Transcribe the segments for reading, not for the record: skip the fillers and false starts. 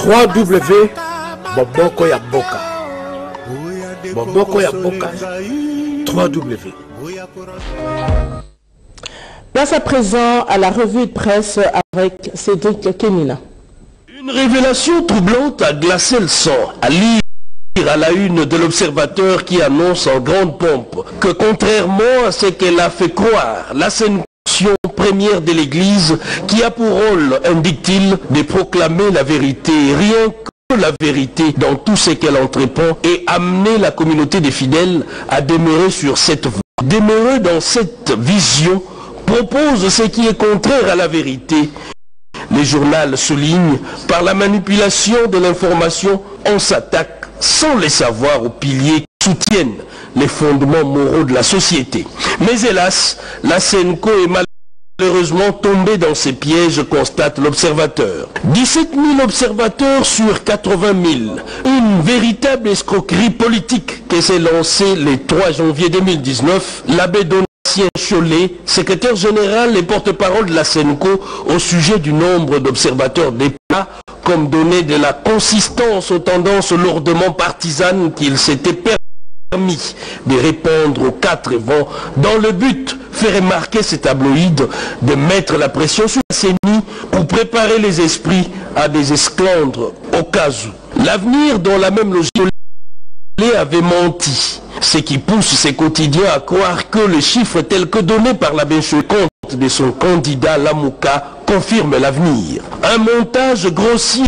3W Boboko ya Boka. Boboko ya Boka. 3W. Place à présent à la revue de presse avec Cédric Kenina. Une révélation troublante a glacé le sang. À lire à la une de l'Observateur qui annonce en grande pompe que contrairement à ce qu'elle a fait croire, la Sénation première de l'Église qui a pour rôle, indique-t-il, de proclamer la vérité, rien que la vérité dans tout ce qu'elle entreprend et amener la communauté des fidèles à demeurer sur cette voie. Demeurer dans cette vision propose ce qui est contraire à la vérité. Les journaux soulignent, par la manipulation de l'information, on s'attaque sans les savoir aux piliers qui soutiennent les fondements moraux de la société. Mais hélas, la Senco est malheureusement tombée dans ces pièges, constate l'Observateur. 17 000 observateurs sur 80 000. Une véritable escroquerie politique qui s'est lancée le 3 janvier 2019. L'abbé Donatien Cholet, secrétaire général et porte-parole de la Senco, au sujet du nombre d'observateurs d'État, comme donner de la consistance aux tendances lourdement partisanes qu'il s'était permis de répondre aux quatre vents, dans le but, fait remarquer ces tabloïds, de mettre la pression sur la CENI pour préparer les esprits à des esclandres au cas où. L'avenir dont la même logique avait menti, ce qui pousse ces quotidiens à croire que les chiffres tels que donnés par l'abbé Cholet de son candidat Lamouka confirment l'avenir. Un montage grossier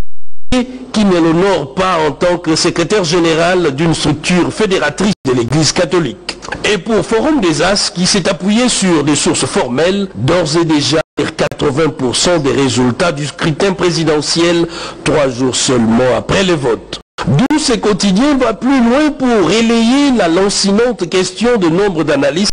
qui ne l'honore pas en tant que secrétaire général d'une structure fédératrice de l'Église catholique. Et pour Forum des As, qui s'est appuyé sur des sources formelles, d'ores et déjà 80% des résultats du scrutin présidentiel 3 jours seulement après le vote. D'où ce quotidien va plus loin pour relayer la lancinante question de nombre d'analystes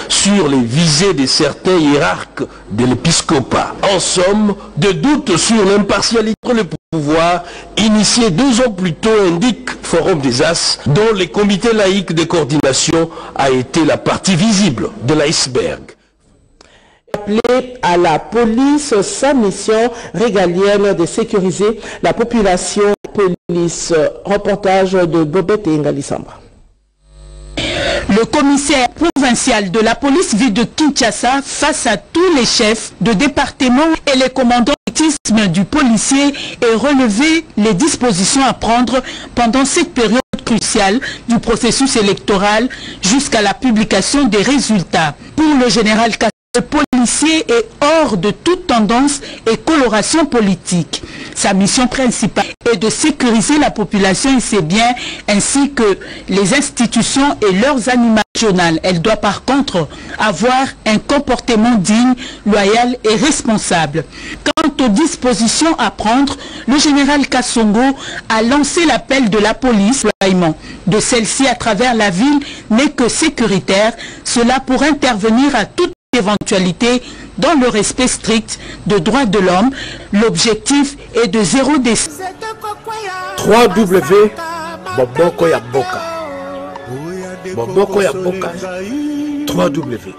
sur les visées de certains hiérarques de l'épiscopat. En somme, de doutes sur l'impartialité du pouvoir, initié 2 ans plus tôt, indique Forum des As, dont le comité laïque de coordination a été la partie visible de l'iceberg. Appelé à la police, sa mission régalienne de sécuriser la population. Police, reportage de Bobette et Ngali Samba. Le commissaire provincial de la police ville de Kinshasa, face à tous les chefs de département et les commandants du policier, et relevé les dispositions à prendre pendant cette période cruciale du processus électoral jusqu'à la publication des résultats. Pour le général Kassé, le policier est hors de toute tendance et coloration politique. Sa mission principale est de sécuriser la population et ses biens, ainsi que les institutions et leurs animaux nationaux. Elle doit par contre avoir un comportement digne, loyal et responsable. Quant aux dispositions à prendre, le général Kassongo a lancé l'appel de la police. De celle-ci à travers la ville n'est que sécuritaire, cela pour intervenir à toute éventualité dans le respect strict des droits de l'homme. L'objectif est de 0 décès. 3W Boboko ya Boka. Boboko ya Boka. 3W.